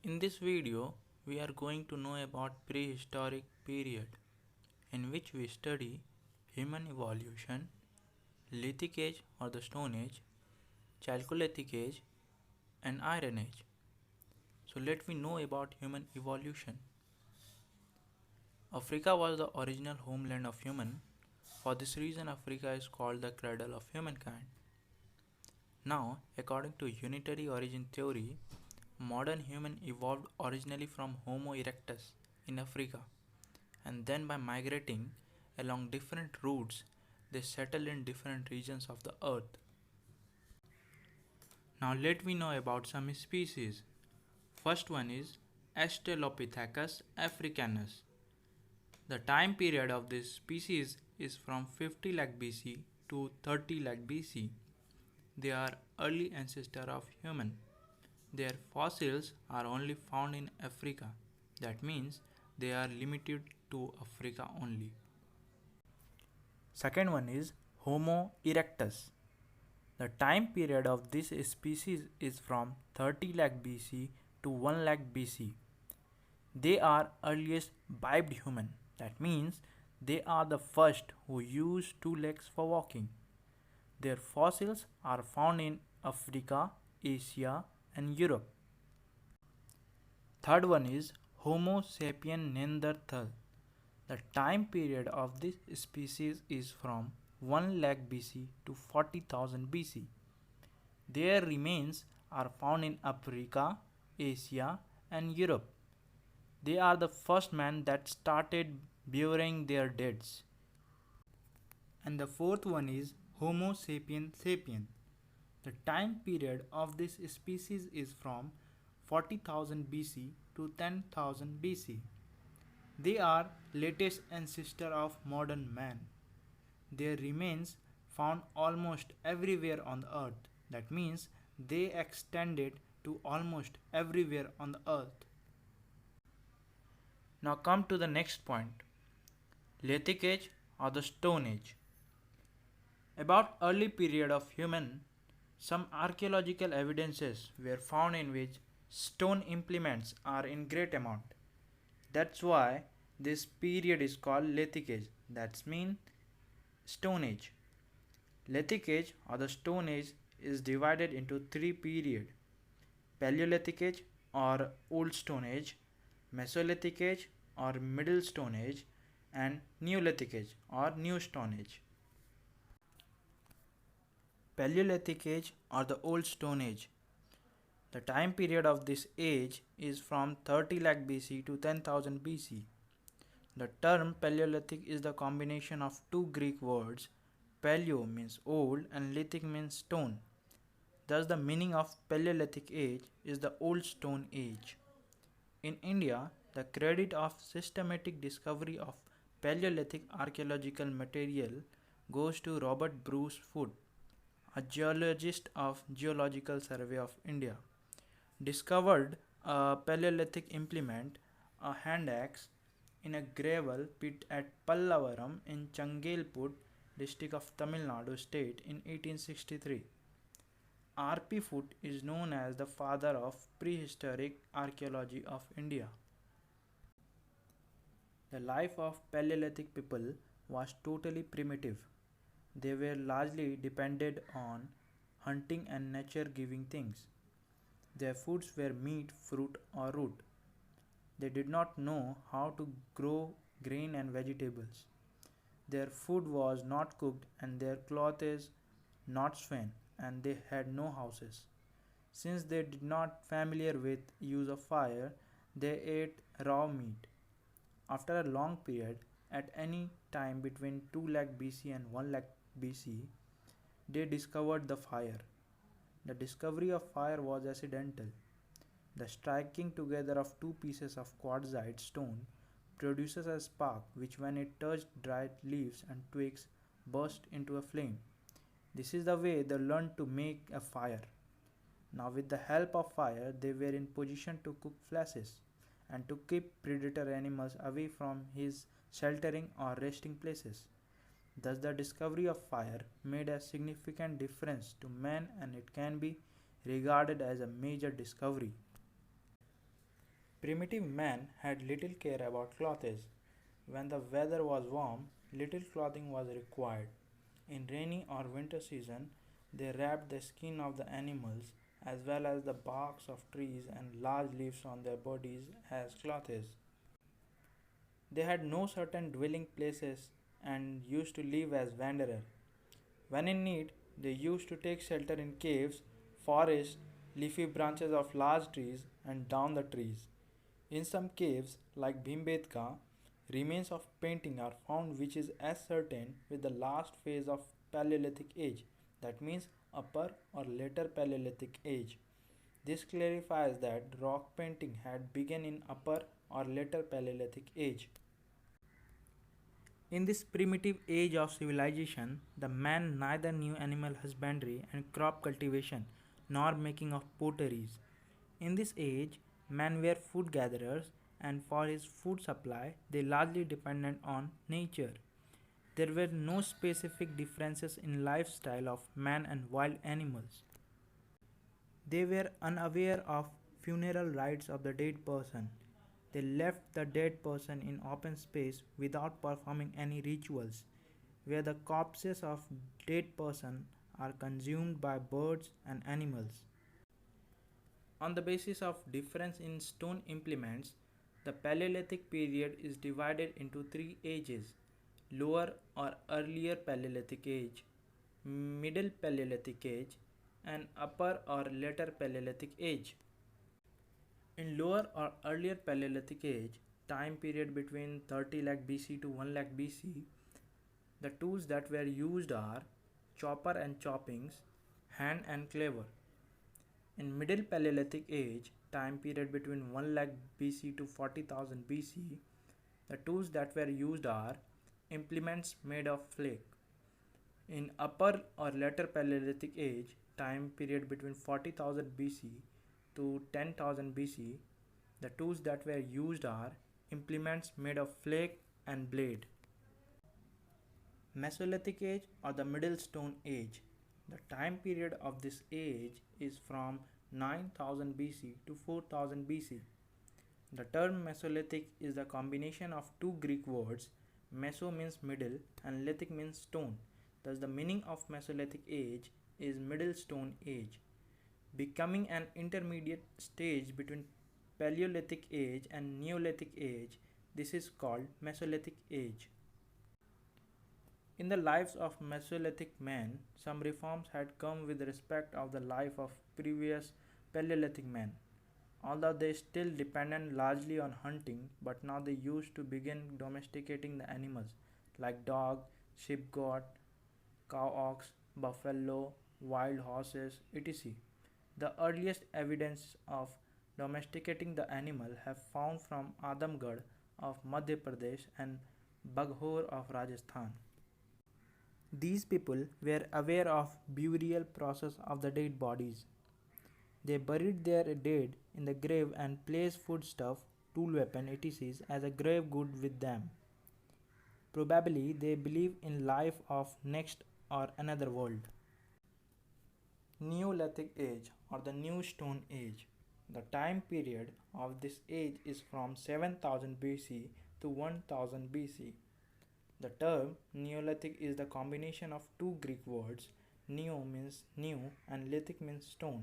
In this video, we are going to know about prehistoric period in which we study human evolution, lithic age or the stone age, chalcolithic age and iron age. So let me know about human evolution. Africa was the original homeland of human. For this reason Africa is called the cradle of humankind. Now, according to unitary origin theory, modern human evolved originally from Homo erectus in Africa, and then by migrating along different routes, they settled in different regions of the earth. Now let me know about some species. First one is Australopithecus africanus. The time period of this species is from 50 lakh BC to 30 lakh BC. They are early ancestor of human. Their fossils are only found in Africa. That means they are limited to Africa only. Second one is Homo erectus. The time period of this species is from 30 lakh BC to 1 lakh BC. They are earliest biped human. That means they are the first who used two legs for walking. Their fossils are found in Africa, Asia and Europe. Third one is Homo sapien neanderthal. The time period of this species is from 1 lakh BC to 40,000 BC. Their remains are found in Africa, Asia and Europe. They are the first man that started burying their deads. And the fourth one is Homo sapien sapien. The time period of this species is from 40,000 BC to 10,000 BC. They are latest ancestor of modern man. Their remains found almost everywhere on the earth. That means they extended to almost everywhere on the earth. Now come to the next point. Lithic age or the stone age. About early period of human, some archaeological evidences were found in which stone implements are in great amount. That's why this period is called Lithic age. That's mean stone age. Lithic age or the stone age is divided into three periods: Paleolithic age or old stone age, Mesolithic age or middle stone age and Neolithic age or new stone age. Paleolithic age or the old stone age. The time period of this age is from 30 lakh BC to 10,000 BC. The term Paleolithic is the combination of two Greek words. Paleo means old and lithic means stone. Thus the meaning of Paleolithic age is the old stone age. In India, the credit of systematic discovery of Paleolithic archaeological material goes to Robert Bruce Foote, a geologist of Geological Survey of India. Discovered a Paleolithic implement, a hand axe, in a gravel pit at Pallavaram in Changelput, district of Tamil Nadu state in 1863. R.P. Foote is known as the father of prehistoric archaeology of India. The life of Paleolithic people was totally primitive. They were largely dependent on hunting and nature giving things. Their foods were meat, fruit or root. They did not know how to grow grain and vegetables. Their food was not cooked and their clothes not sewn, and they had no houses. Since they did not familiar with use of fire, they ate raw meat. After a long period, at any time between 2 lakh BC and 1 lakh BC, they discovered the fire. The discovery of fire was accidental. The striking together of two pieces of quartzite stone produces a spark which, when it touched dried leaves and twigs, burst into a flame. This is the way they learned to make a fire. Now with the help of fire, they were in position to cook flesh and to keep predator animals away from his sheltering or resting places. Thus the discovery of fire made a significant difference to man, and it can be regarded as a major discovery. Primitive man had little care about clothes. When the weather was warm, little clothing was required. In rainy or winter season, they wrapped the skin of the animals as well as the barks of trees and large leaves on their bodies as clothes. They had no certain dwelling places and used to live as wanderers. When in need, they used to take shelter in caves, forests, leafy branches of large trees, and down the trees. In some caves, like Bhimbetka, remains of painting are found which is ascertained with the last phase of Paleolithic age, that means upper or later Paleolithic age. This clarifies that rock painting had begun in upper or later Paleolithic age. In this primitive age of civilization, the man neither knew animal husbandry and crop cultivation nor making of potteries. In this age, men were food gatherers and for his food supply they largely depended on nature. There were no specific differences in lifestyle of man and wild animals. They were unaware of funeral rites of the dead person. They left the dead person in open space without performing any rituals, where the corpses of dead person are consumed by birds and animals. On the basis of difference in stone implements, the Paleolithic period is divided into three ages: Lower or Earlier Paleolithic Age, Middle Paleolithic Age, and Upper or Later Paleolithic Age. In Lower or Earlier Paleolithic Age, time period between 30 lakh BC to 1 lakh BC, the tools that were used are chopper and choppings, hand and cleaver. In Middle Paleolithic Age, time period between 1 lakh BC to 40,000 BC, the tools that were used are implements made of flake. In Upper or Later Paleolithic Age, time period between 40,000 BC to 10,000 BC, the tools that were used are implements made of flake and blade. Mesolithic Age or the Middle Stone Age. The time period of this age is from 9000 BC to 4000 BC. The term Mesolithic is the combination of two Greek words. Meso means middle and lithic means stone. Thus the meaning of Mesolithic age is Middle Stone Age. Becoming an intermediate stage between Paleolithic age and Neolithic age, this is called Mesolithic age. In the lives of Mesolithic men, some reforms had come with respect of the life of previous Paleolithic men. Although they still depended largely on hunting, but now they used to begin domesticating the animals like dog, sheep goat, cow ox, buffalo, wild horses, etc. The earliest evidence of domesticating the animal have found from Adamgarh of Madhya Pradesh and Baghor of Rajasthan. These people were aware of burial process of the dead bodies. They buried their dead in the grave and placed foodstuff, tool weapon, etc. as a grave good with them. Probably they believe in life of next or another world. Neolithic Age or the New Stone Age. The time period of this age is from 7000 BC to 1000 BC. The term Neolithic is the combination of two Greek words. Neo means new and lithic means stone.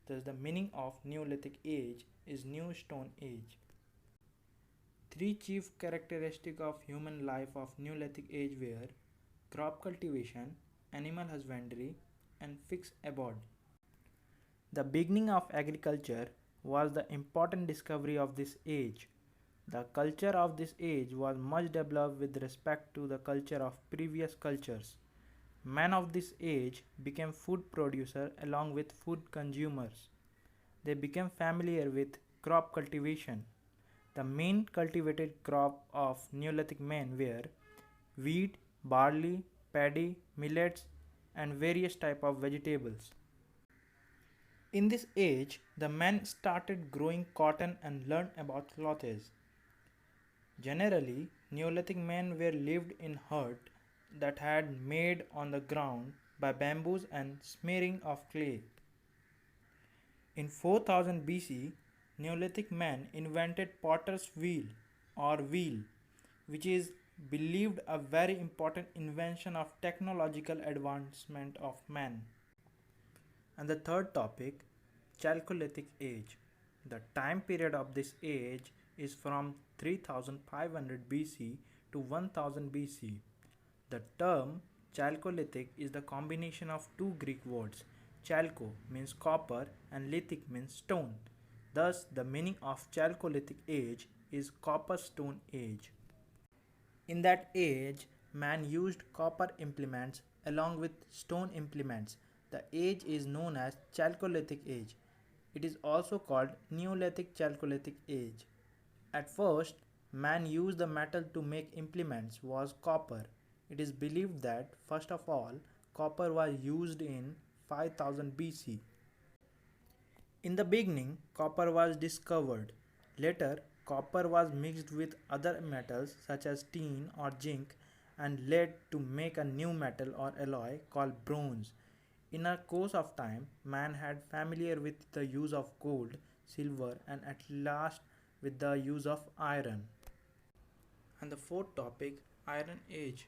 Thus the meaning of Neolithic age is New Stone Age. Three chief characteristics of human life of Neolithic age were crop cultivation, animal husbandry, and fixed abode. The beginning of agriculture was the important discovery of this age. The culture of this age was much developed with respect to the culture of previous cultures. Men of this age became food producers along with food consumers. They became familiar with crop cultivation. The main cultivated crop of Neolithic men were wheat, barley, paddy, millets, and various types of vegetables. In this age, the men started growing cotton and learned about clothes. Generally, Neolithic men were lived in huts that had made on the ground by bamboos and smearing of clay. In 4000 BC, Neolithic man invented potter's wheel or wheel, which is believed a very important invention of technological advancement of man. And the third topic, Chalcolithic age. The time period of this age is from 3500 BC to 1000 BC. The term Chalcolithic is the combination of two Greek words. Chalco means copper and lithic means stone. Thus, the meaning of Chalcolithic age is copper stone age. In that age, man used copper implements along with stone implements. The age is known as Chalcolithic age. It is also called Neolithic Chalcolithic age. At first, man used the metal to make implements was copper. It is believed that first of all, copper was used in 5000 BC. In the beginning, copper was discovered. Later, copper was mixed with other metals such as tin or zinc and led to make a new metal or alloy called bronze. In a course of time, man had familiar with the use of gold, silver, and at last with the use of iron. And the fourth topic, Iron Age.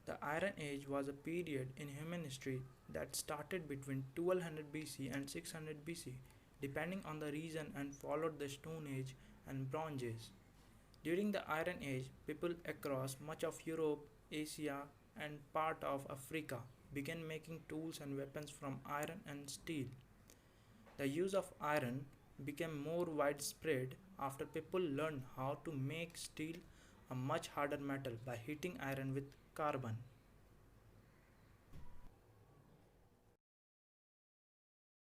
The Iron Age was a period in human history that started between 1200 BC and 600 BC, depending on the region, and followed the Stone Age and Bronze Age. During the Iron Age, people across much of Europe, Asia, and part of Africa began making tools and weapons from iron and steel. The use of iron became more widespread after people learned how to make steel a much harder metal by heating iron with carbon.